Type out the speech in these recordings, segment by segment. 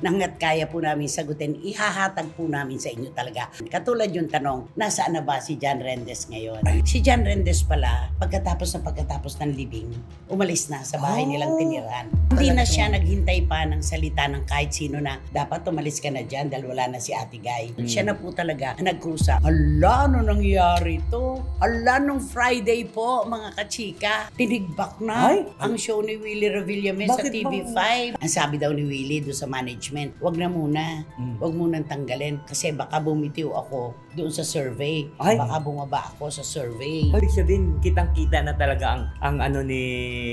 na hanggat kaya po namin sagutin, ihahatag po namin sa inyo talaga. Katulad yung tanong, nasaan na ba si John Rendes ngayon? Si John Rendes pala, pagkatapos ng libing, umalis na sa bahay nilang tinirahan. Hindi na siya naghintay pa ng salita ng kahit sino na dapat umalis ka na dyan dahil wala na si Ate Guy. Siya na po talaga nagkusa. Hala, ano nangyari to? Hala, nung Friday po, mga kachika, tinigbak na ang show ni Willie Revillame sa TV5. Ang sabi daw ni Willie doon sa management, wag na muna. Wag munang tanggalin kasi baka bumitiw ako doon sa survey. Baka bumaba ako sa survey. Ibig sabihin, kitang-kita na talaga ang ano ni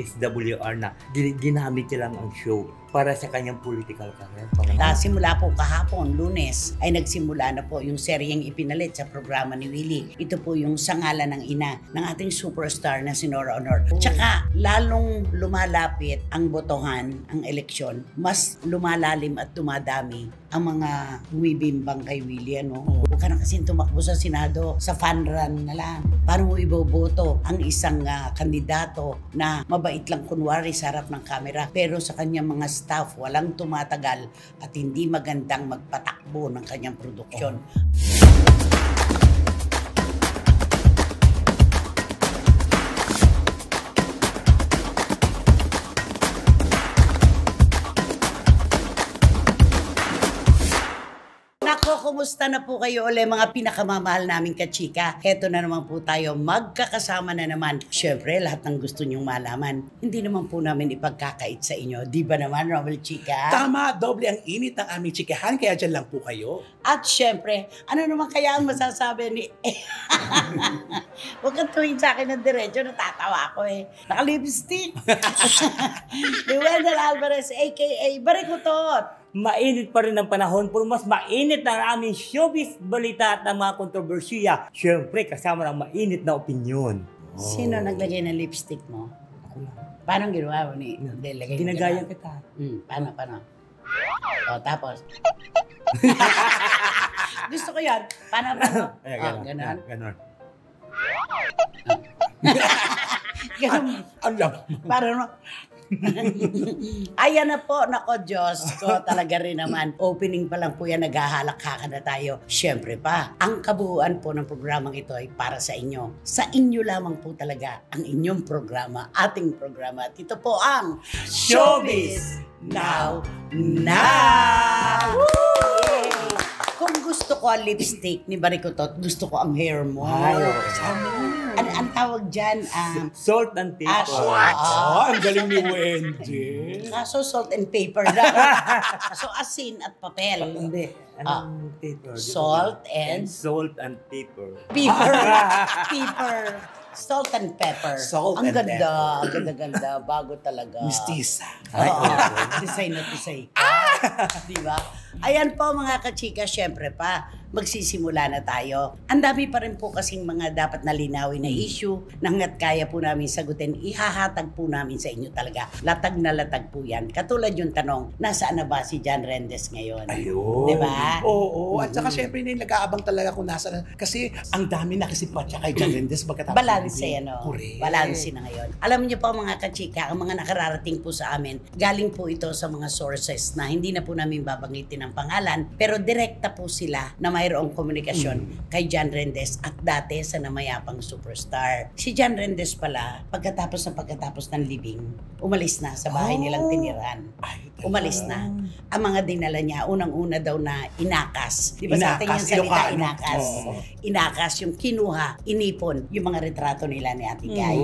SWR na ginamit niya lang ang show para sa kanyang political career. Simula po kahapon, Lunes, ay nagsimula na po yung seryeng ipinalit sa programa ni Willie. Ito po yung Sangalan ng Ina ng ating superstar na si Nora Honor. Tsaka, lalong lumalapit ang botohan, ang eleksyon, mas lumalalim at dumadami ang mga bumibimbang kay Willie, ano? Huwag ka na kasi tumakbo sa Senado, sa fun run na lang. Paano mo iboboto ang isang kandidato na mabait lang kunwari sa harap ng kamera, pero sa kanyang mga staff walang tumatagal at hindi magandang magpatakbo ng kanyang produksyon. Kumusta na po kayo ulit mga pinakamamahal naming kachika? Heto na naman po tayo, magkakasama na naman. Siyempre, lahat ng gusto nyong malaman, hindi naman po namin ipagkakait sa inyo. Di ba naman, Romel Chika? Tama, doble ang init ng aming chikahan, kaya dyan lang po kayo. At siyempre, ano naman kaya ang masasabi ni... Huwag kang tuwing sa akin ng diretso, natatawa ako eh. Naka-lipstick. Ni Wendell Alvarez, a.k.a. Barikutot. Mainit pa rin ang panahon, pero mas mainit ang aming showbiz balita at ang mga kontrobersiya. Siyempre, kasama ng mainit na opinyon. Sino naglagay ng lipstick mo? Ako lang. Paano ginawa mo ni? Ginagaya kita. Paano? O, tapos? Gusto ko yan. Paano? Ganon. Ganon. Ganon. Ang lang. Paano? Ayan na po, nako Diyos ko, talaga rin naman. Opening pa lang po yan, naghahalakhakan na tayo. Siyempre pa, ang kabuuan po ng programang ito ay para sa inyo. Sa inyo lamang po talaga ang inyong programa, ating programa. At ito po ang Showbiz Now! Kung gusto ko ang lipstick ni Barikutot, gusto ko ang hair mo. Ang tawag dyan, salt and pepper. Ang galing ni Wendy. Kaso salt and paper na. So asin at papel. Hindi. Anong paper? Salt and pepper. Pepper. Salt and pepper. Salt ang and ganda, pepper. Ang ganda. Bago talaga. Mistisa. Tisay na tisay. Diba? Ayan po mga kachika, syempre pa, magsisimula na tayo. Ang dami pa rin po kasing mga dapat na linawin na issue na hanggat kaya po namin sagutin, ihahatag po namin sa inyo talaga. Latag na latag po yan. Katulad yung tanong, nasaan na ba si John Rendes ngayon? Ayun. Diba? Oo. At saka syempre nag-aabang talaga kung nasaan. Kasi ang dami na kasi pa kay John Rendes pagkatapos. Balanse, ano? Correct. Balanse na ngayon. Alam niyo po mga kachika, ang mga nakararating po sa amin, galing po ito sa mga sources na hindi na po namin babanggitin ang pangalan, pero direkta po sila na mayroong komunikasyon kay John Rendes at dati sa namayapang superstar. Si John Rendes pala, pagkatapos ng libing, umalis na sa bahay nilang tinirahan. Umalis na. Ang mga dinala niya, unang-una daw na inakas. Di ba sa atin yung salita, inakas? Inakas, yung kinuha, inipon, yung mga retrato nila ni Ate Guy.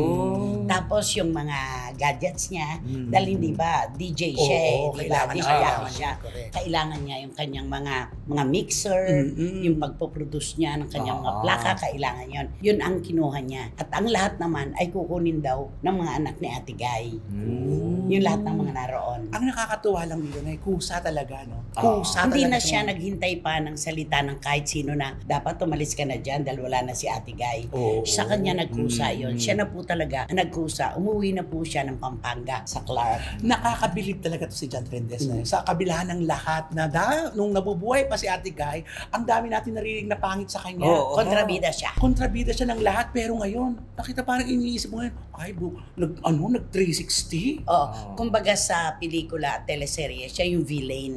Tapos yung mga gadgets niya, dahil hindi ba, DJ siya kailangan niya yung kanyang mga mixer, yung pagpoproduce niya ng kanyang mga plaka, kailangan yon. Yun ang kinuha niya. At ang lahat naman ay kukunin daw ng mga anak ni Ate Guy. Yung lahat ng mga naroon. Ang nakakatuwa lang dito na kusa talaga, no? Kusa hindi talaga na siya naghintay pa ng salita ng kahit sino na dapat umalis ka na dyan dahil wala na si Ate Guy. Sa kanya nagkusa yun. Siya na po talaga nagkusa. Umuwi na po siya ng Pampanga sa Clark. Nakakabilib talaga to si John Rendes. Sa kabilahan ng lahat na nung nabubuhay pa si Ate Guy, ang dami natin narinig na pangit sa kanya. Kontrabida siya. Kontrabida siya ng lahat, pero ngayon, nakita parang iniisip mo ngayon, ay, nag-360? Kumbaga sa pelikula at teleserye, siya yung villain.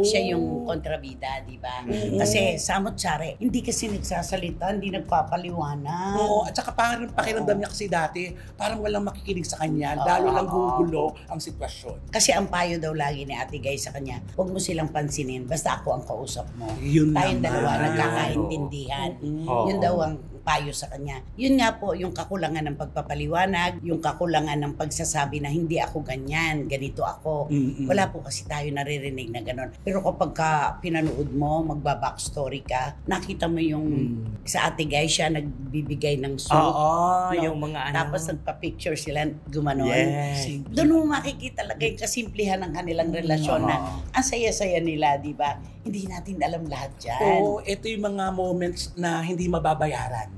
Siya yung kontrabida, di ba? Kasi samot-sari, hindi kasi nagsasalita, hindi nagpapaliwanag. Oo, at saka parang pakiramdam niya kasi dati, parang walang makikinig sa kanya, lalo lang gugulo ang sitwasyon. Kasi ang payo daw lagi ni Ate Guy sa kanya, huwag mo silang pansinin, basta ako ang kausap mo. Yun Tayong naman. dalawa nagkakaintindihan. Yun daw ang payo sa kanya. Yun nga po, yung kakulangan ng pagpapaliwanag, yung kakulangan ng pagsasabi na hindi ako ganyan, ganito ako. Wala po kasi tayo naririnig na gano'n. Pero kapag pinanood mo, magba-backstory ka, nakita mo yung sa Ate Guy siya nagbibigay ng soup. Yung mga Tapos nagpa-picture sila gumanon. Yes. Doon mo makikita talaga yung kasimplihan ng kanilang relasyon na ang saya-saya nila, di ba? Hindi natin alam lahat dyan. Oo, ito yung mga moments na hindi mababayaran.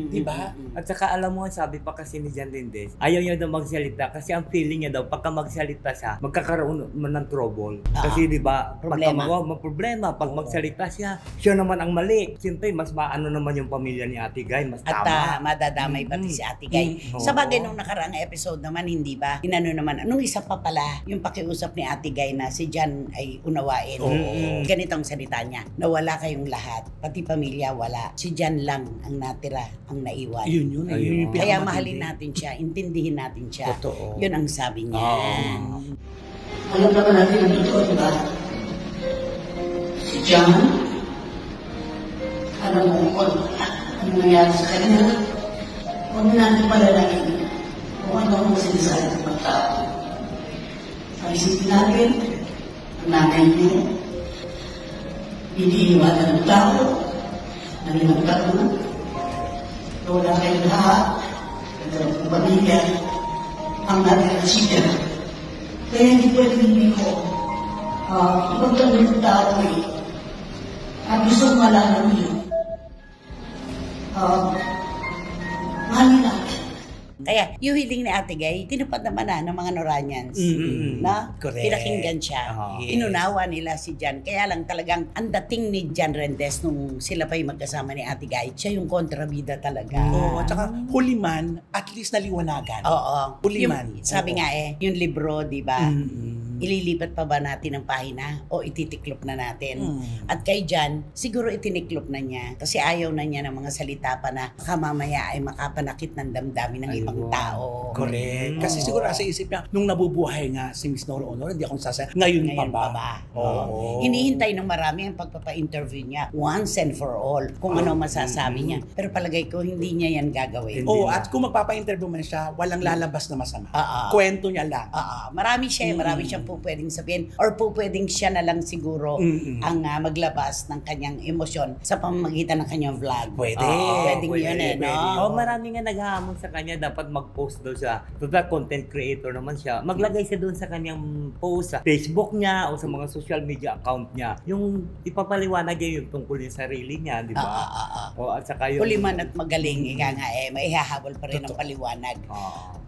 Di ba? At saka alam mo, sabi pa kasi ni Jan Lindes, ayaw niya daw magsalita kasi ang feeling niya daw, pagka magsalita siya, magkakaroon man ng trouble. Kasi di ba, problema. Pag magsalita siya naman ang mali. Siyempre, mas maano naman yung pamilya ni Ate Guy, mas tama. At madadamay pati si Ate Guy. Sa bagay nung nakaraang episode naman, hindi ba? Inano naman, nung isa pa pala, yung pakiusap ni Ate Guy na si Jan ay unawain. Ganitong salita niya, nawala kayong lahat, pati pamilya wala. Si Jan lang ang natira, ang naiwan. Yun. Kaya mahalin natin siya, intindihin natin siya. Totoo. Yun ang sabi niya. Alam naman natin ang totoo, di ba? Si John, alam mo kung ano nangyari sa kanya. Huwag na natin palalakin kung ano ang sinasabi ng mga tao. Ang isipin natin, ang nanay niyo, hindi iwanan ng tao, naging magtago, wala kayong lahat, nagkaroon ng pamilya, ang natin siya. Kaya hindi pwede hindi ko ipagtanggol ng tao eh. Ang gusto kong malaman niyo, mahalin natin. Kaya yung hiling ni Ate Guy, tinupad naman ng mga Noranians. Na Correct. pinakinggan siya. Inunawa nila si Jan. Kaya lang talagang ang dating ni Jan Rendes nung sila pa yung magkasama ni Ate Guy, siya yung kontrabida talaga. At saka huli man, at least naliwanagan. Huli man. Sabi nga yung libro, di ba? Ililipat pa ba natin ang pahina o ititiklop na natin? At kay Jan, siguro itiniklop na niya kasi ayaw na niya ng mga salita pa na baka mamaya ay makapanakit ng damdamin ng ibang tao. Correct. Kasi siguro sa isip niya, nung nabubuhay nga si Miss Nora Honor, hindi akong sasaya, ngayon pa ba? Hinihintay ng marami ang pagpapa-interview niya once and for all kung ano masasabi niya. Pero palagay ko hindi niya yan gagawin. At kung magpapa-interview man siya, walang lalabas na masama. Kwento niya lang. Marami siyang po pwedeng sabihin or po pwedeng siya na lang siguro ang maglabas ng kanyang emosyon sa pamamagitan ng kanyang vlog. Pwedeng yun no? Marami nga naghahamon sa kanya, dapat mag-post daw siya. Total content creator naman siya. Maglagay siya doon sa kanyang post sa Facebook niya o sa mga social media account niya. Yung ipapaliwanag niya yung tungkol yung sarili niya, di ba? At saka yung... Kuliman at magaling, may ihahabol pa rin ang paliwanag.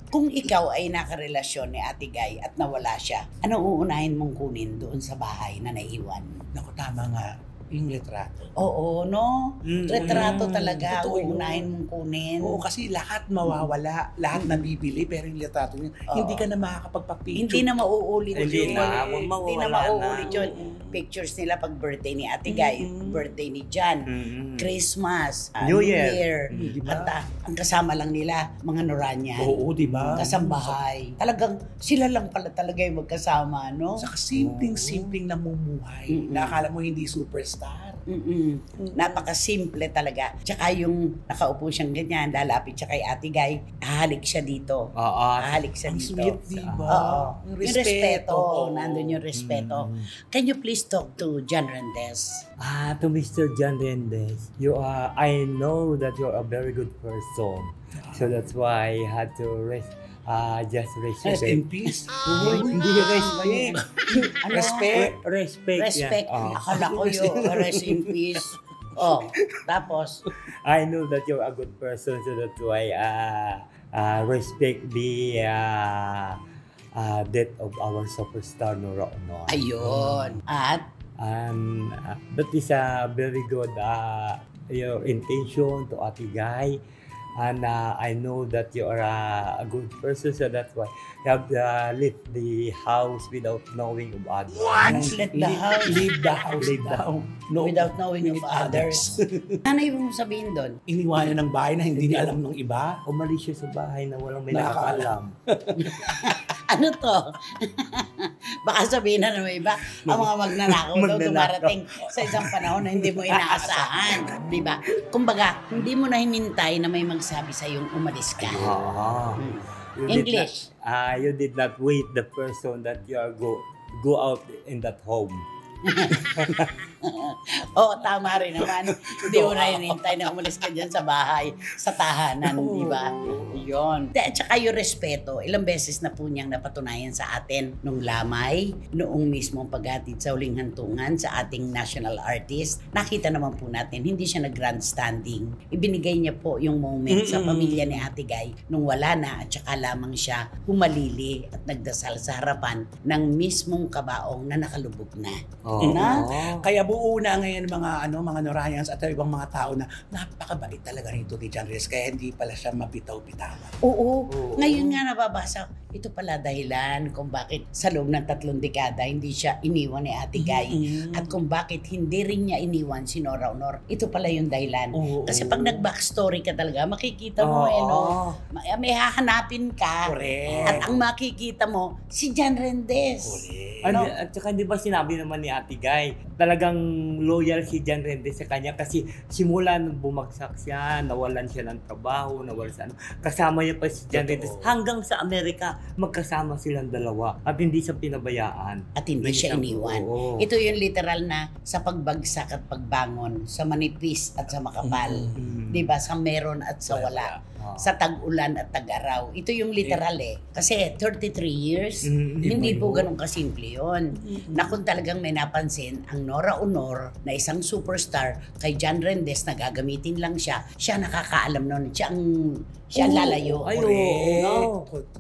Kung ikaw ay nakarelasyon ni Ate Guy at nawala siya, ano uunahin mong kunin doon sa bahay na naiwan? Naku, tama nga. Yung retrato. Oo, no? Retrato talaga, Totoo yun. uunahin mong kunin. Oo, kasi lahat mawawala, lahat nabibili, pero yung litrato niya, hindi ka na makakapagpa-picture. Hindi na mauulit Hindi yun. na, Hindi na mauulit yun. Pictures nila pag birthday ni Ate Guy, birthday ni Jan, Christmas, New Year. Diba? At ang kasama lang nila, mga Noranian. Oo, di ba? Kasambahay. Talagang sila lang pala talaga yung magkasama, no? Saka simpleng-simpleng namumuhay. Nakakala mo hindi superstar. Napakasimple talaga. Tsaka yung nakaupo siyang ganyan, lalapit siya kay Ate Guy, hahalik siya dito. Hahalik siya Ang dito. sweet, di ba? Oo. Yung Yung respeto. Oo. Nandun yung respeto. Can you please talk to Jan Rendes? To Mr. Jan Rendes, I know that you're a very good person. So that's why I had to just Rest in peace. Hindi respect. Respect. Respect. Yeah. Akala ko yung rest in peace. Tapos, I know that you're a good person, so that's why respect the death of our superstar Nora Honor. ayun. At And that is a very good your intention to Ate Guy. And I know that you are a good person, so that's why you have left the house without knowing of others. Let the house. Leave the house daw. No, Without knowing of others. Ano yung sabihin doon? Iniwanan ng bahay na hindi niya alam ng iba. Umalis siya sa bahay na walang may Nakakaalam. nakakaalam. Ano to? Baka sabihin na naman iba, ang mga magnanakaw daw Magnanakaw. dumarating sa isang panahon na hindi mo inaasahan. Di ba? Kumbaga, hindi mo na hinintay na may magsabi sa yung umalis ka. You English. Did not, you did not wait the person that you are go out in that home. Oo, tama rin naman. Hindi mo na hinintay na umalis ka dyan sa bahay, sa tahanan, di ba? Yun. At saka yung respeto, ilang beses na po niyang napatunayan sa atin nung lamay, noong mismong paghatid sa huling hantungan sa ating national artist. Nakita naman po natin, hindi siya nag-grandstanding. Ibinigay niya po yung moment sa pamilya ni Ate Guy nung wala na at saka lamang siya humalili at nagdasal sa harapan ng mismong kabaong na nakalubog na. Na? Kaya buo na ngayon mga Norayans at ibang mga tao na napakabait talaga nito ni John Reyes, kaya hindi pala siya mabitaw-bitawan. Oo. Ngayon nga nababasa, ito pala dahilan kung bakit sa loob ng 3 dekada hindi siya iniwan ni Ate Guy. At kung bakit hindi rin niya iniwan si Nora Honor. Ito pala yung dahilan. Kasi pag nag-backstory ka talaga, makikita mo may hahanapin ka. Correct. At ang makikita mo, si John Rendez. Correct. At saka di ba sinabi naman ni Ate Guy, talagang loyal si John Rendez sa kanya kasi simula nung bumagsak siya, nawalan siya ng trabaho, nawalan siya, kasama niya pa si John Rendez hanggang sa Amerika, magkasama silang dalawa at hindi siya pinabayaan. At hindi siya iniwan. Ito yung literal na sa pagbagsak at pagbangon, sa manipis at sa makapal. Diba? Sa meron at sa wala. Sa tag-ulan at tag-araw. Ito yung literal Kasi 33 years, hindi po ganun kasimple yun. Na kung talagang may napansin, ang Nora Honor na isang superstar kay John Rendez na gagamitin lang siya nakakaalam nun. Siya ang lalayo. Ay,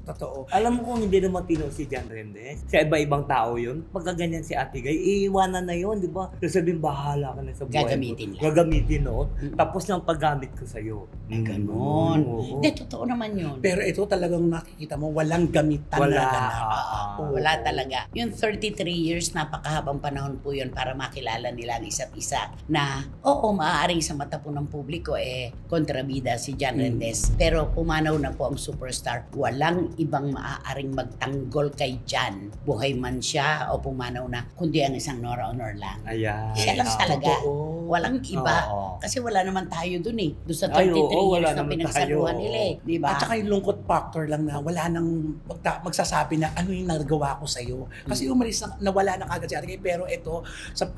Totoo. Alam mo kung hindi naman tino si John Rendez, sa iba-ibang tao yun, pagka ganyan si Ate Guy, iiwanan na yun, di ba? Sabihin, bahala ka na sa buhay Gagamitin mo. lang. Gagamitin, no? Tapos lang paggamit ko sa'yo. Ganon. Hindi, totoo naman yun. Pero ito talagang nakikita mo, walang gamitan Wala. na ganap. Wala talaga. Yung 33 years, napakahabang panahon po yun para makilala nila ang isa't isa na, maaaring sa mata po ng publiko, kontrabida si John Rendez. Pero pumanaw na po ang superstar. Walang ibang maaaring magtanggol kay John. Buhay man siya o pumanaw na, kundi ang isang Nora Honor lang. Ayan. Siya lang talaga. Totoo. Walang iba. Kasi wala naman tayo dun Doon sa 33 wala years na naman pinagsaluhan tayo. nila Diba? At saka yung lungkot factor lang na wala nang magsasabi na ano yung nagawa ko sa'yo. Kasi umalis na wala na kagad si Ate Guy. Pero ito,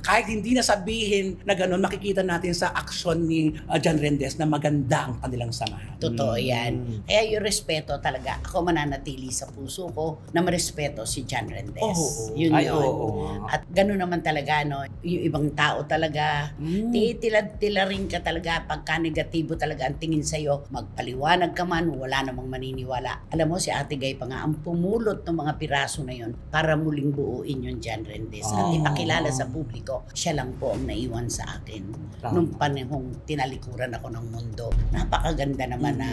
kahit hindi na sabihin na gano'n, makikita natin sa aksyon ni John Rendez na maganda ang kanilang samahan. Totoo yan. Kaya yung respeto talaga, ako mananatili sa puso ko na marespeto si John Rendez. Yun Ay, yun. oo. At gano'n naman talaga, yung ibang tao talaga, titila rin ka talaga pagka negatibo talaga ang tingin sa'yo, magpaliwanag ka man, wala namang maniniwala. Alam mo, si Ate Guy pa nga ang pumulot ng mga piraso na yun para muling buuin yung John Rendez. At ipakilala sa publiko, siya lang po ang naiwan sa akin. Nung panahong tinalikuran ako ng mundo. Napakaganda naman na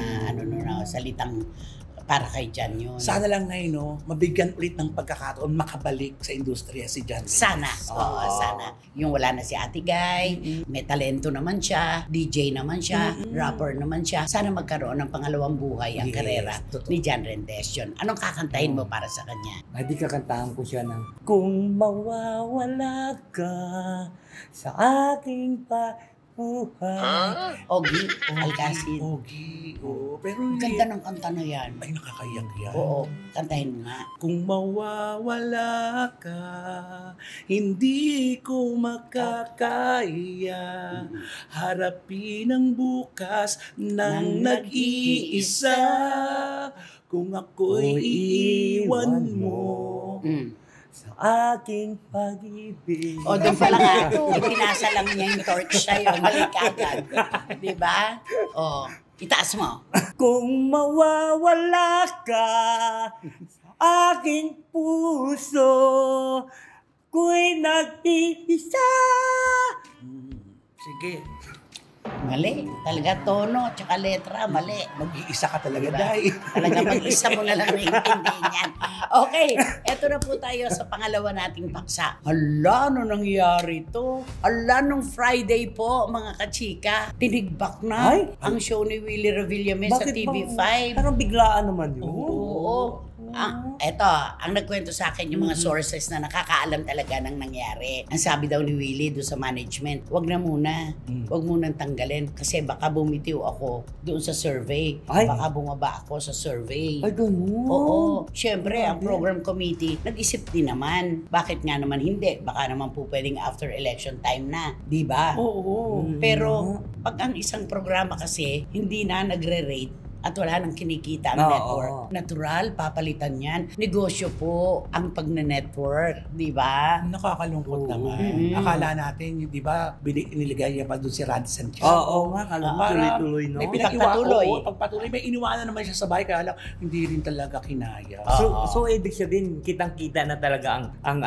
salitang para kay John yun. Sana lang ngayon, mabigyan ulit ng pagkakataon makabalik sa industriya si John Rendez. Sana. Sana. Yung wala na si Ate Guy, may talento naman siya, DJ naman siya, rapper naman siya. Sana magkaroon ng pangalawang buhay ang karera ni John Rendez yun. Anong kakantahin mo para sa kanya? Ay, di kakantahan ko siya ng kung mawawala ka sa aking buhay. Ogie Alcacid. Ogie. Pero Ganda ng kanta na yan. ay, nakakayak yan. Oo, kantahin mo nga. Kung mawawala ka, hindi ko makakaya harapin ang bukas ng nag-iisa. Kung ako'y iiwan mo. Sa aking pag-ibig. O, doon pala nga, ipinasa lang niya yung torch sa'yo, balik agad. Diba? O, itaas mo. Kung mawawala ka sa aking puso, ko'y nag-iisa. Sige. Mali. Talaga tono, tsaka letra, mali. Mag-iisa ka talaga, Diba? Day. Talaga mag-isa mo na lang naiintindihan yan. Okay, eto na po tayo sa pangalawa nating paksa. Hala, ano nangyari to? Hala, nung Friday po, mga kachika, tinigbak na Ay? ang show ni Willie Revillame sa TV5. Parang biglaan naman yun. Oo. Eto, ang nagkwento sa akin yung mga sources na nakakaalam talaga ng nangyari. Ang sabi daw ni Willie doon sa management, wag na muna. Wag munang tanggalin kasi baka bumitiw ako doon sa survey. Ay. Baka bumaba ako sa survey. Ay, ganun. Oo. Siyempre, ang Grabe. program committee, nag-isip din naman. Bakit nga naman hindi? Baka naman po pwedeng after election time na. Di ba? Oo. Pero, pag ang isang programa kasi, hindi na nagre-rate at wala nang kinikita ang Oo. network. Natural, papalitan yan. Negosyo po ang pag-network. Di ba? Nakakalungkot naman. Mm-mm. Akala natin, di ba, niligay niya pa doon si Rod Sanchez. Oo nga, alam mo, Parang tuloy-tuloy, no? May Pagpatuloy. pagpatuloy. May iniwanan naman siya sa bahay, kaya lang, hindi rin talaga kinaya. So ibig sabihin, kitang-kita na talaga ang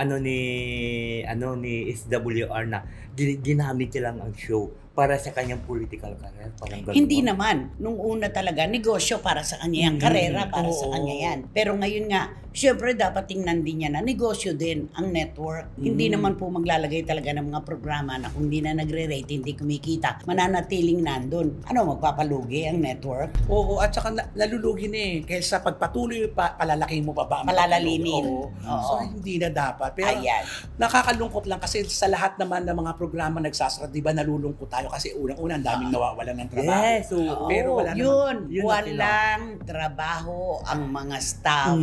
ni SWR na ginamit niya lang ang show para sa kanyang political career. Parang ganun. Hindi naman. Nung una talaga, negosyo para sa kanya yan. Karera para sa Oo. kanya yan. Pero ngayon nga, syempre dapat tingnan din niya na negosyo din ang network. Hindi naman po maglalagay talaga ng mga programa na kung hindi na nagre-rate, hindi kumikita, mananatiling nandun. Ano, magpapalugi ang network? Oo, at saka nalulugi na eh. Kaysa pagpatuloy, palalaking mo pa ba? ang Palalalimin. Oo. Oo. So, hindi na dapat. Pero, Ayan. nakakalungkot lang kasi sa lahat naman ng mga programa nagsasara, di ba nalulungkot tayo kasi unang-una ang daming nawawalan ng trabaho. Yes, oo. Pero wala Yun, Yun ang walang trabaho ang mga staff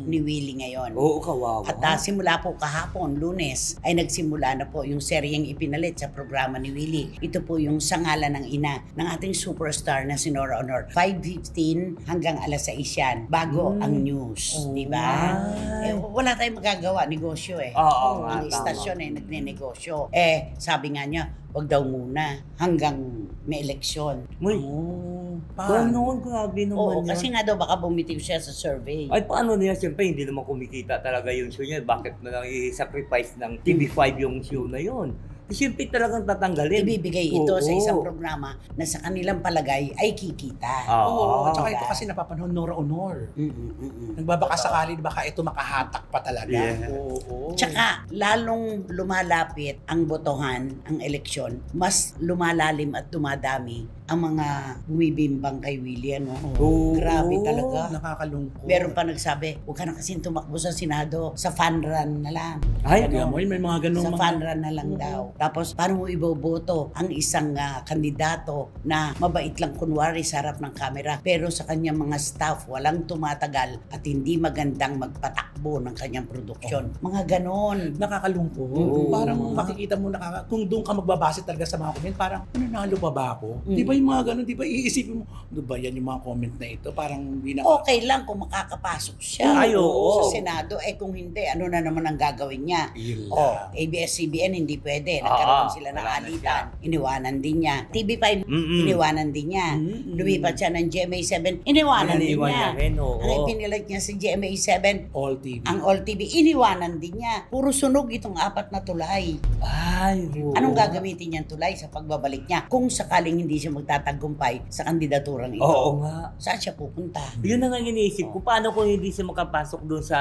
ni Willie ngayon. Oo, kawawa. At simula po kahapon, Lunes, ay nagsimula na po yung seryeng ipinalit sa programa ni Willie. Ito po yung Sangalan ng Ina ng ating superstar na si Nora Honor. 5:15 hanggang alas 6 yan, bago ang news. Di ba? Ay. Wala tayong magagawa, negosyo eh. Oo, nga, Ang tama. istasyon eh, nagne-negosyo. Sabi nga niya, wag daw muna hanggang may eleksyon. Uy, Oh, paano? ganun, grabe naman Oo, yan. kasi nga daw baka bumitiw siya sa survey. Ay, paano niya? Siyempre, hindi naman kumikita talaga yung show niya. Bakit na lang i-sacrifice ng TV5 yung show na yun? Siyempre talagang tatanggalin. Ibibigay ito sa Oo. isang programa na sa kanilang palagay ay kikita. Oo. At saka Diba? ito kasi napapanahon Nora Honor. Mm-mm-mm. Nagbabaka sakali, baka ito makahatak pa talaga. Yeah. Oo. Tsaka, lalong lumalapit ang botohan, ang eleksyon, mas lumalalim at dumadami ang mga bumibimbang kay Willie, ano? Oo. Grabe talaga. Nakakalungkot. Meron pa nagsabi, huwag ka na kasing tumakbo sa Senado, sa fun run na lang. Ay, Kaya mo, may mga ganun Sa mga... fun run na lang daw. Tapos, paano mo iboboto ang isang kandidato na mabait lang kunwari sa harap ng kamera, pero sa kanyang mga staff, walang tumatagal at hindi magandang magpatakbo ng kanyang produksyon. Mga ganon. Nakakalungkot. Oo. Parang makikita mo, kung doon ka magbabase talaga sa mga comment, parang, nanalo pa ba ako? Di ba yung mga ganun? Di ba iisipin mo, ano ba yan yung mga comment na ito? Parang hindi na... Okay lang kung makakapasok siya Ay, oo. sa Senado. Kung hindi, ano na naman ang gagawin niya? Yun Oh, lang. ABS-CBN hindi pwede. Nagkaroon sila ng wala na alitan. Iniwanan din niya. TV5, Mm-mm. iniwanan din niya. Mm-mm. Lumipat siya ng GMA7, iniwanan din Iniwan niya. niya rin, oo. Ang ipinilit niya sa GMA7, All TV. ang All TV, iniwanan din niya. Puro sunog itong 4 na tulay. Ay, oo. Anong gagamitin niyang tulay sa pagbabalik niya kung sakaling hindi siya magtatagumpay sa kandidaturang ito? Oo nga. Saan siya pupunta? Yun na nga iniisip ko, paano kung hindi siya makapasok doon sa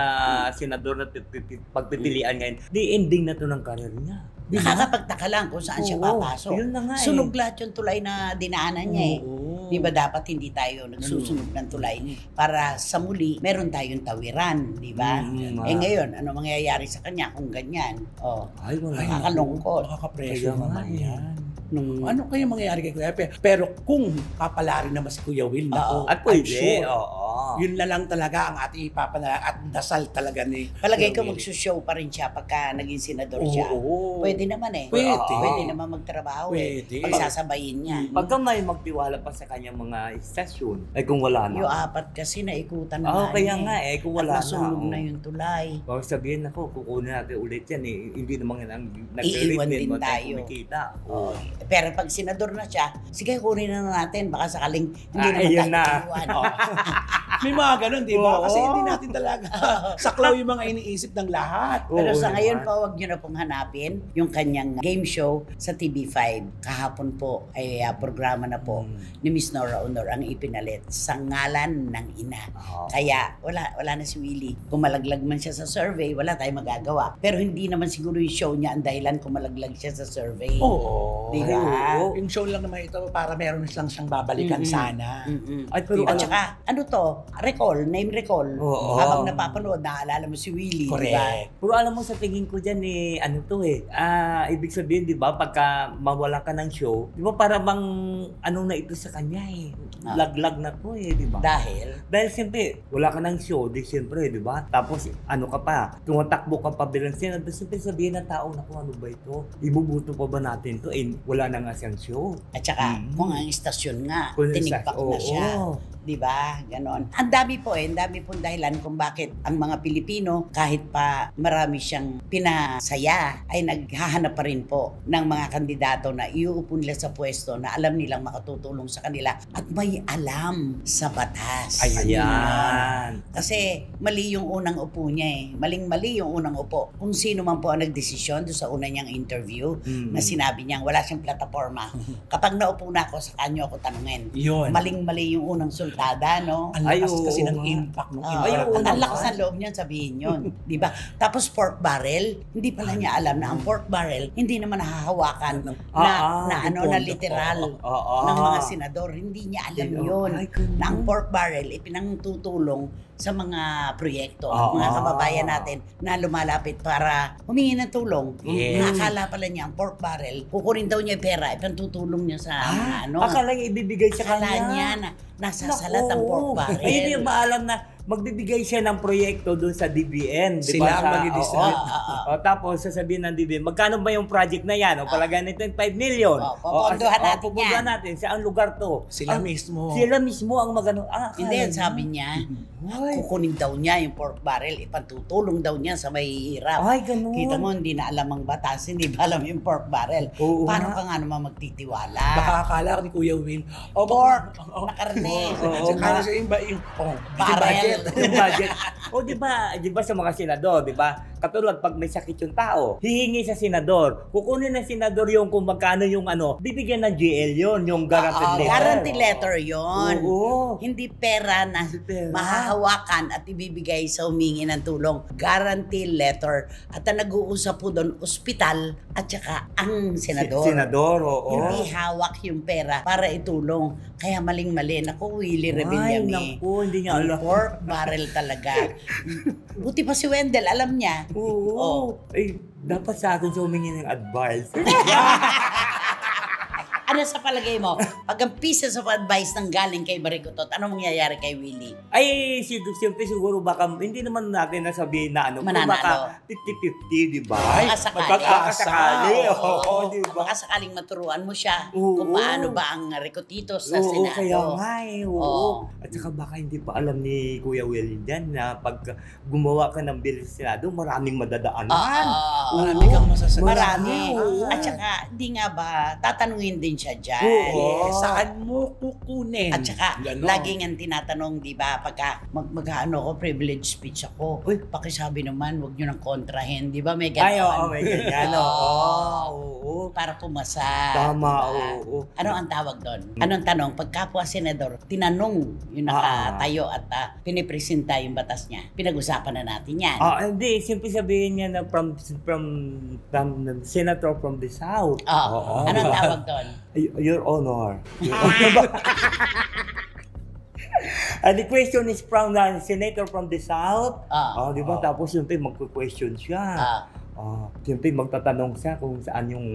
senador na pagpipilian ngayon, di ending na to ng career niya. Di ba? Nakakapagtaka lang kung saan siya Oo, papasok. yun na nga eh. Sunog lahat yung tulay na dinaanan niya eh. Oo. Di ba dapat hindi tayo nagsusunog ng tulay para sa muli meron tayong tawiran, di ba? Mm, Ngayon, ano mangyayari sa kanya kung ganyan? Oh, Ay, wala. Ay, nakakalungkot. Nakaka-pressure Kaya nga naman eh. yan. Nung Ano kaya mangyayari kay Kuya? Pero kung papalarin naman si Kuya Will, nako, At pwede, I'm sure, oo. yun na lang talaga ang ating ipapanala at dasal talaga ni palagay ko Kuya Will. magsushow pa rin siya pagka naging senador siya. Oo. Pwede naman eh. Pwede. Pwede naman magtrabaho Pwede. eh. Pagsasabayin niya. Pagka may magtiwala pa sa kanyang mga istasyon, ay kung wala na. Yung 4 kasi naikutan na Oo, nga kaya niya nga eh, kung wala at nasunog na. na yung tulay. Baka sabihin ako, kukunin natin ulit yan eh. Hindi naman yan ang Iiwan din wag tayong tayo. kumikita. Oh. Pero pag senador na siya, sige kunin na natin. Baka sakaling hindi Ah, naman ayun tayo na. iiwan. May mga ganun, di ba? Oo. Kasi hindi natin talaga saklaw yung mga iniisip ng lahat. Pero Oo sa ngayon naman. po, wag nyo na pong hanapin yung kanyang game show sa TV5. Kahapon po ay programa na po ni Miss Nora Honor ang ipinalit sa ngalan ng ina. Oo. Kaya wala na si Willie. Kung malaglag man siya sa survey, wala tayong magagawa. Pero hindi naman siguro yung show niya ang dahilan kung malaglag siya sa survey. Oo. Di ba? Ay, oo. Yung show lang naman ito para meron lang siyang babalikan sana. Mm-mm. Ay, pero At saka, ano to? Recall, name recall. Oo. Habang napapanood, naaalala mo si Willie, di ba? Correct. Pero alam mo sa tingin ko dyan ano to ibig sabihin, di ba, pagka mawalan ka ng show, di ba para bang ano na ito sa kanya laglag na to di ba? Dahil siyempre, wala ka ng show, di siyempre, di ba? Tapos, ano ka pa, tumatakbo ka pa bilang senador, siyempre sabihin ng tao, naku, ano ba ito? Ibubuto pa ba natin to? Wala na nga siyang show. At saka, kung ang istasyon nga, Kung ang tinigpak istasyon, na siya. oo. Di ba? Ganon. Ang dami pong dahilan kung bakit ang mga Pilipino, kahit pa marami siyang pinasaya, ay naghahanap pa rin po ng mga kandidato na iuupo nila sa pwesto na alam nilang makatutulong sa kanila at may alam sa batas. Ayan. Kasi mali yung unang upo niya Maling-mali yung unang upo. Kung sino man po ang nagdesisyon doon sa una niyang interview na sinabi niyang wala siyang plataforma. Kapag naupo na ako, sa kanyo ako tanungin. Yun. Maling-mali yung unang sultada, no? Ang lakas Ay, kasi oo ng nga. impact ng Ah, impact. ang lakas ng loob niyan sabihin yun. Di ba? Tapos pork barrel, hindi pala niya alam na ang pork barrel, hindi naman nahahawakan na literal ng mga senador. Hindi niya alam yun. Ay, ganun. Na ang pork barrel, ipinangtutulong sa mga proyekto at mga kababayan natin na lumalapit para humingi ng tulong. Yes. Nakakala pala niya ang pork barrel, kukunin daw niya yung pera, ipantutulong niya sa mga ano. Akala niya ibibigay sa Akala kanya. niya na nasasalat ang Naku. pork barrel. Ay, hindi ba alam na magbibigay siya ng proyekto doon sa DBN. Di Sila ba? ang mag-i-distribute. Tapos sasabihin ng DBN, magkano ba yung project na yan? O palagay nito 5 million. Popondohan natin pupunduhan yan. natin. Saan lugar to? Sila mismo. Sila mismo ang magano. Hindi, yan sabi niya, kukunin daw niya yung pork barrel, ipantutulong daw niya sa may hirap. Ay, ganun. Kita mo, hindi na alam ang batas, hindi ba alam yung pork barrel. Oo Paano nga. ka nga naman magtitiwala? Baka akala ko ni Kuya Will, Pork na karne. Oo Kala nga. siya yung Barrel. Yung budget. O di ba sa mga senador, di ba? Katulad pag may sakit yung tao, hihingi sa senador. Kukunin ng senador yung kung magkano yung bibigyan ng GL yon, yung guaranteed letter. Guarantee letter yon. Oo. Hindi pera na Pera. mahahawakan at ibibigay sa humingi ng tulong. Guarantee letter. At ang nag-uusap po doon, ospital at saka ang senador. Senador, oo. Hindi hawak yung pera para itulong. Kaya maling-mali. Naku, Willie Rebillame. naku, hindi niya Ang alam. pork barrel talaga. Buti pa si Wendell, alam niya. Oo. Eh, dapat sa akin siya humingi ng advice. Ano sa palagay mo? Pag ang pieces of advice nang galing kay Baricotot, ano mangyayari kay Willie? Ay, siyempre siguro baka, hindi naman natin nasabihin na pero Mananalo. baka 50-50, di ba? Ay, sakali. Magkakasakali. Oo. Oo, di ba? Baka sakaling maturuan mo siya Oo. kung paano ba ang Ricotitos sa Oo, Senado. kaya nga oo. Oo. At saka baka hindi pa alam ni Kuya Will dyan na pag gumawa ka ng bill sa Senado, maraming madadaanan. Oo. Marami kang masasagot. Marami. Oo. At saka, hindi nga ba, tatanungin din siya dyan. Oo. Saan mo kukunin? At saka, Ganon. lagi nga tinatanong, di ba, pagka mag-ano ko, privilege speech ako. Uy, pakisabi naman, huwag nyo nang kontrahin. Di ba, may ganon? Ay, oo, may ganyan. Oo. Para pumasa. Tama, diba? oo. Ano ang tawag doon? Anong tanong? Pag kapwa senador, tinanong yung nakatayo at pinipresenta yung batas niya. Pinag-usapan na natin yan. Hindi, simple sabihin niya na from senator from the South. Oo. Anong tawag doon? Your Honor. The question is from the senator from the South. Di ba? Tapos yung magko-question siya. Siyempre magtatanong siya kung saan yung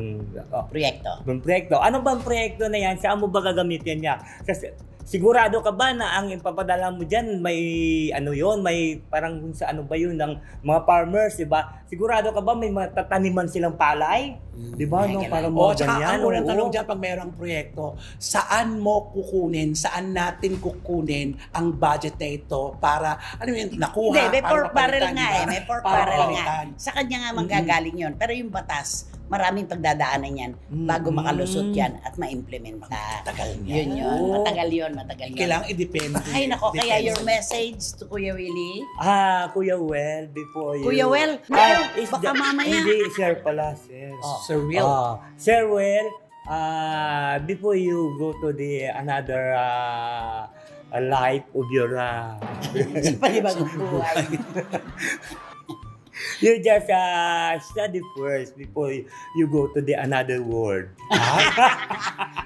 Proyekto. proyekto. Ano bang proyekto na yan? Saan mo ba gagamitin niya? Kasi sigurado ka ba na ang ipapadala mo dyan may may parang kung sa ba yun ng mga farmers, di ba? Sigurado ka ba may matataniman silang palay? Di ba? No? Para mo Tsaka ganyan. ang unang oo. tanong dyan pag mayroong proyekto, saan mo kukunin, saan natin kukunin ang budget na ito para, nakuha. Hindi, may para pork barrel mapalitan, nga diba? May pork Para barrel nga. mapalitan. Sa kanya nga manggagaling yun. Pero yung batas, maraming pagdadaanan yan bago makalusot yan at ma-implementa. Tagal niya. Yun. Matagal yun. Kailangan i-depende. Ay, nako, kaya Depende. your message to Kuya Willie? Kuya Well, before you... Kuya Well, is baka mamaya. Hindi, sir pala, sir. Sir Will. Sir Well, before you go to the another life of your... Sa panibagong buhay. you just study first before you go to the another world.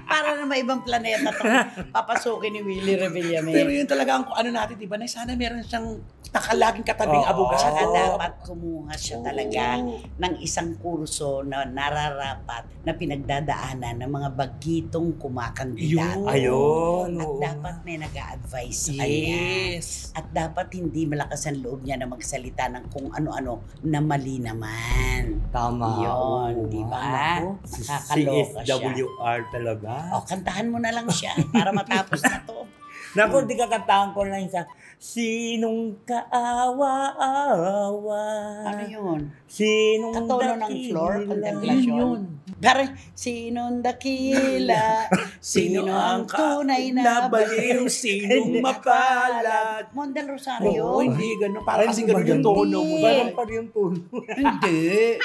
Para na may ibang planeta to papasukin ni Willie Revillame. Pero yun talaga ang ano natin, di ba? Na sana meron siyang laging katabing abogado. Saka dapat kumuha siya talaga ng isang kurso na nararapat na pinagdadaanan ng mga bagitong kumakandidato. Ayun. At oo. dapat may nag-a-advise sa kanya. Yes. At dapat hindi malakas ang loob niya na magsalita ng kung ano-ano na mali naman. Tama. Yun, di ba? Nakakaloka siya. CSWR talaga. O, kantahan mo na lang siya para matapos na to. Naku, di kakantahan ko lang isa. Sinong kaawa-awa? Ano yun? Sinong Katono ng dakila? floor, contemplation. Pero, sinong dakila? Sino ang tunay na baliw? Sinong mapalad? Mon del Rosario? Oo, hindi ganun. Parang kasi ganun yung tono mo. Hindi. Parang pa rin tono. Hindi.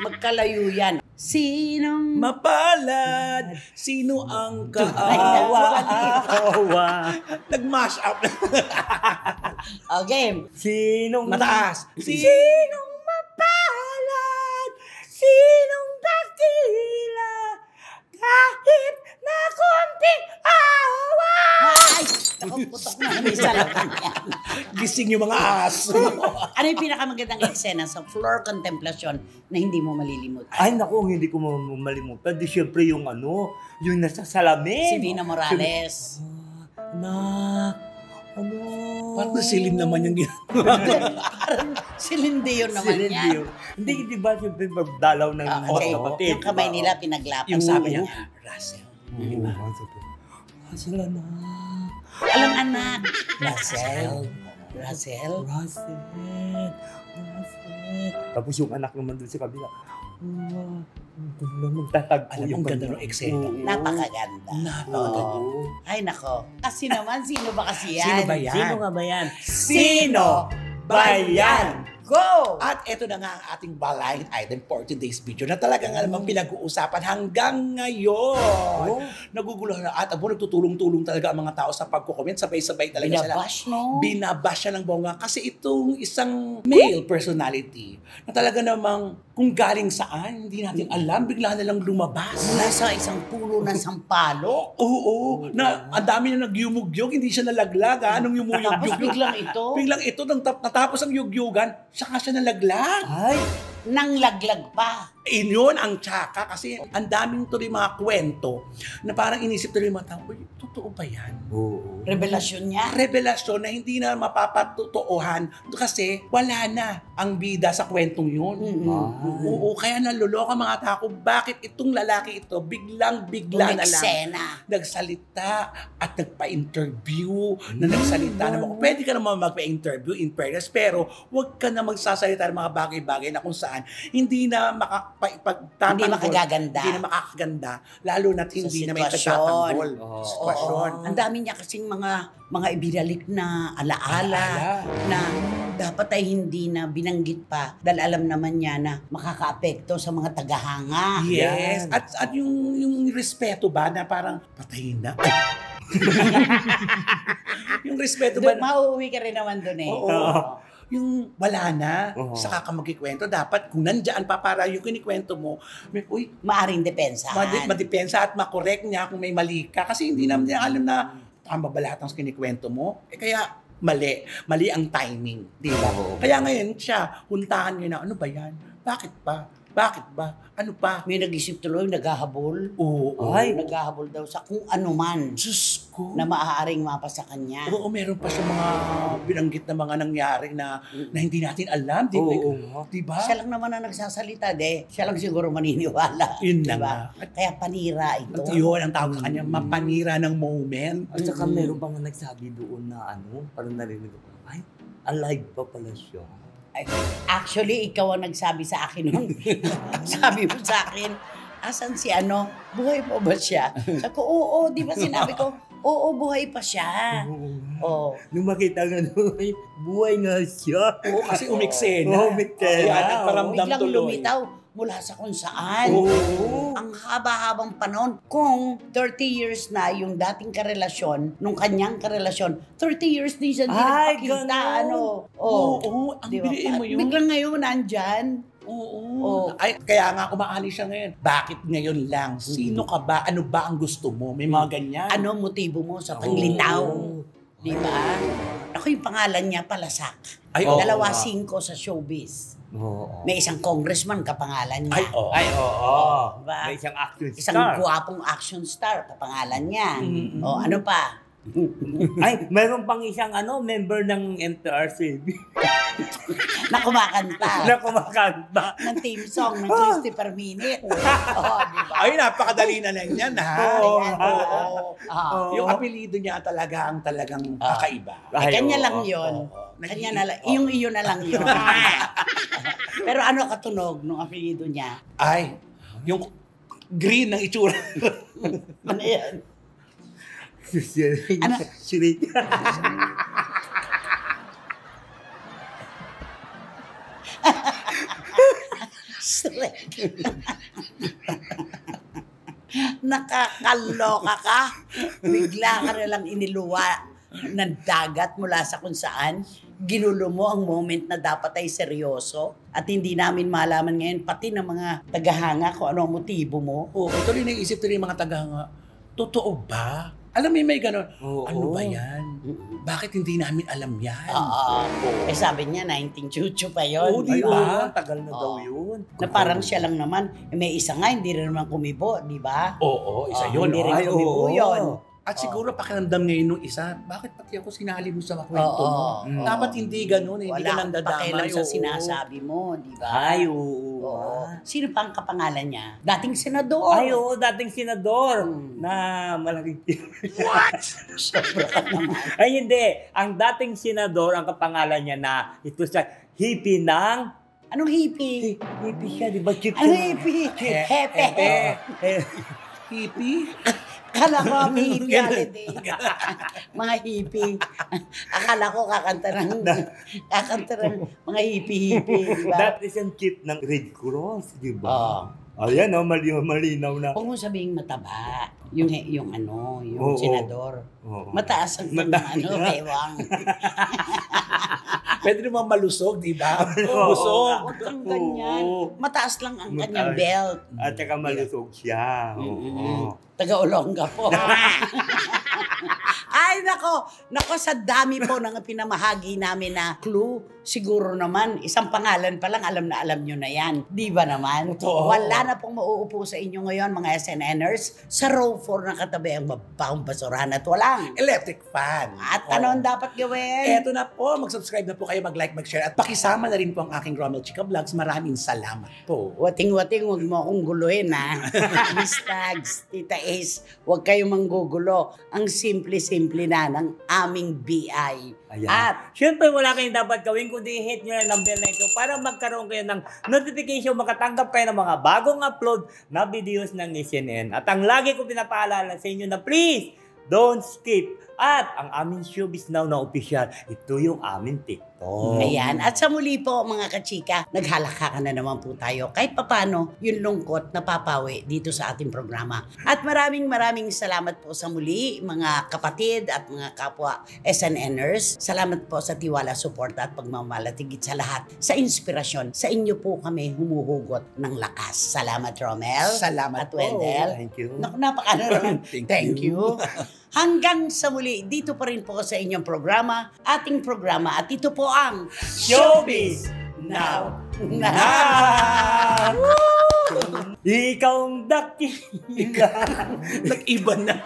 Magkalayo yan. Sinong... Mapalad, sino ang Kaawa. kaawa? Nag-mash up. O, game. Sinong... Mataas. Sinong mapalad? Sinong dakila? Kahit na konting awa. Ay! Ako, putok na. May salapan yan. Gising yung mga aso. Ano yung pinakamagandang eksena sa floor contemplation na hindi mo malilimutan? Ay, naku, hindi ko malimutan. Di syempre yung yung nasa salamin. Si Vina Morales. Anak, Parang silim naman yung ginagawa. Parang silindi yun naman Celine yan. Dion. Hindi, di ba, siyempre magdalaw ng mga Okay, kapatid. yung kamay diba? nila pinaglapan. Yung sabi Oo. niya, Russell. Oo, sila na. Alam anak. Russell. Russell. Russell. Tapos yung anak naman doon sa kabila. Magtatagpo Alam mo, ang ganda ng eksena. Napakaganda. Napakaganda. Oo. Ay, nako. Kasi naman, sino ba kasi yan? Sino ba yan? Sino nga ba yan? Sino ba yan? Go! At ito na nga ang ating balahin item for today's video na talagang alamang pinag-uusapan hanggang ngayon. Naguguluhan na at nagtutulong-tulong talaga ang mga tao sa pagko-comment. Sabay-sabay talaga Binabash, no? Binabash siya ng bongga kasi itong isang male personality na talaga namang kung galing saan, hindi natin alam, bigla na lang lumabas. Nasa isang pulo ng sampalok. Oo, na ang dami na nagyumugyog, hindi siya nalaglag. Anong Tapos yumugyog? biglang ito, Biglang ito, nang natapos ang yugyugan, saka siya nalaglag. Ay, nang laglag pa. Yun ang tsaka kasi ang daming tuloy mga kwento na parang inisip tuloy mga tao, "Uy, totoo ba yan?" oo. Revelasyon niya. Revelasyon na hindi na mapapatutuohan kasi wala na ang bida sa kwentong yun. Oo, kaya naluloka mga tao, bakit itong lalaki ito biglang-bigla na lang Umeksena. nagsalita at nagpa-interview na nagsalita naman. Pwede ka naman magpa-interview in fairness, pero huwag ka na magsasalita ng mga bagay-bagay na kung saan hindi na Hindi makagaganda. Hindi na makakaganda, lalo na't hindi na may sitwasyon. pagtatanggol. Oo. Sitwasyon. Ang dami niya kasing mga ibinalik na alaala na dapat ay hindi na binanggit pa dahil alam naman niya na makakaapekto sa mga tagahanga. Yes. Yan. At yung respeto ba na parang patayin na. Yung respeto ba Doon, na, mauuwi ka rin naman doon eh. Oo. Yung wala na, Oo. saka ka magkikwento, dapat kung nandyan pa para yung kinikwento mo, uy, Maaring depensa. madepensa at makorek niya kung may mali ka. Kasi hindi naman niya alam na tama ba lahat ng kinikwento mo? Kaya mali. Mali ang timing. Di ba? Oo. Kaya ngayon siya, huntahan niya na, ano ba yan? Bakit ba? Bakit ba? Ano pa? May nag-isip tuloy, naghahabol. Oo. Ay, naghahabol daw sa kung ano man Diyos ko. na maaaring mapa sa kanya. Oo, meron pa siya mga binanggit na mga nangyari na hindi natin alam. Di, Oo. di ba? Siya lang naman ang nagsasalita, siya lang siguro maniniwala. Yun na Diba? nga. Kaya panira ito. Yun ang tawag sa kanya, mapanira ng moment. At saka meron pa nga nagsabi doon na parang narinig ko, ay, alive pa pala siya. Ay, actually, ikaw ang nagsabi sa akin nun. Sabi mo sa akin, asan si ano? Buhay pa ba siya? Sabi ko, oo, di ba sinabi ko, oo, buhay pa siya. Oh. Nung makita nga buhay nga siya. Oo, kasi umiksena. Umiksena. Kaya nagparamdam Biglang tuloy. lumitaw mula sa kung saan. Oo. Ang haba-habang panahon. Kung 30 years na yung dating karelasyon, nung kanyang karelasyon, 30 years din siya hindi Ay, nagpakita. ganun. Ano? Oo, ang Di ba? biliin mo yun. Biglang ngayon nandyan. Oo. Ay, kaya nga kumahali siya ngayon. Bakit ngayon lang? Sino ka ba? Ano ba ang gusto mo? May mga ganyan. Ano motibo mo sa panglitaw? Di ba? Ako yung pangalan niya, Palasak. Ay, oo. 2-5 sa showbiz. Oo. May isang congressman kapangalan niya. Ay, oo. Ay, oo. Diba? May isang action Isang star. guwapong action star kapangalan niya. O ano pa? Ay, mayroon pang isang member ng MTRCB Na kumakanta. na kumakanta. Ng theme song ng 60 per minute. Oh, di ba? Ay, napakadali na lang yan, ha? Oo. Ayan, Oo. Ah. Yung apelido niya talaga ang talagang kakaiba. Eh, kanya oo. lang yun. Kanya na lang. Yung iyo na lang yun. Pero ano katunog nung apelido niya? Ay, yung green ng itsura. Ano yan? Ano? Sirita. Shrek. Nakakaloka ka. Bigla ka na lang iniluwa ng dagat mula sa kung saan. Ginulo mo ang moment na dapat ay seryoso at hindi namin malaman ngayon pati ng mga tagahanga kung ano ang motibo mo. Oo, tuloy naisip tuloy yung mga taga nga, totoo ba? Alam mo, may gano'n. Oo. Ano ba yan? Bakit hindi namin alam yan? Oo. Eh sabi niya, 19 chuchu pa yun. Oo, di Ay, ba? oo, tagal na daw Oo. yun. Na parang siya lang naman. Eh, may isa nga, hindi rin naman kumibo, di ba? Oo, isa yun. Hindi oh. rin Ay, kumibo oo. yun. At siguro pakiramdam ngayon nung isa, bakit pati ako sinali mo sa kwento mo? Oo. Dapat hindi ganun, hindi ka Wala nang kang pakialam dadamay. sa oo. sinasabi mo, di ba? Ay, oo. Oo. Sino pa ang kapangalan niya? Dating senador. Ay, oo, dating senador na malaking Sobra ka naman. Ay, hindi. Ang dating senador, ang kapangalan niya na ito sa hippie ng... Anong hippie? Hippie siya, di ba? Chip Anong hippie? Hepe. Hippie? Akala ko ang hippie holiday. Mga hippie. Akala ko kakanta ng mga hippie-hippie, di ba? That is ang chip ng Red Cross, di ba? Oo. Ayan, malinaw na. Huwag mo sabihing mataba. Yung Oo. senador. Oo. Mataas ang bewang. Pwede naman malusog, di ba? Oo. Busog. Huwag kang ganyan. Oo. Mataas lang ang Mataas. kanyang belt. At saka malusog siya. Oo. Taga-Olongga po. Ay, nako sa dami po ng pinamahagi namin na clue, siguro naman, isang pangalan pa lang, alam na alam nyo na yan. Di ba naman? Totoo. Wala na pong mauupo sa inyo ngayon, mga SNNers. Sa row 4 na katabi ang mabahong basurahan at walang. Electric fan. At ano ang dapat gawin? Eto na po, mag-subscribe na po kayo, mag-like, mag-share, at pakisama na rin po ang aking Romel Chica Vlogs. Maraming salamat po. Wating-wating, huwag mo akong guluhin, ha? Miss Tags, Tita Ace, huwag kayong manggugulo. Ang simple-simple na ng aming BI. Ayan. At, Siyempre, wala kayong dapat gawin kundi hit nyo na ng bell na ito para magkaroon kayo ng notification, makatanggap kayo ng mga bagong upload na videos ng SNN. At ang lagi ko pinapaalala sa inyo na please, don't skip. At ang aming Showbiz Now na official, ito yung aming TikTok. ayan. At sa muli po, mga kachika, naghalaka na naman po tayo. Kahit papano, yung lungkot napapawi dito sa ating programa. At maraming salamat po sa muli, mga kapatid at mga kapwa SNNers. Salamat po sa tiwala, suporta at pagmamalatigit sa lahat. Sa inspirasyon, sa inyo po kami humuhugot ng lakas. Salamat, Romel. Salamat at po. Wendell. Thank you. Naku, napakalaroon. Thank you. Hanggang sa muli, dito pa rin po sa inyong programa, ating programa. At ito po ang Showbiz Now. Ikaw ang dakila. Nag-iba na.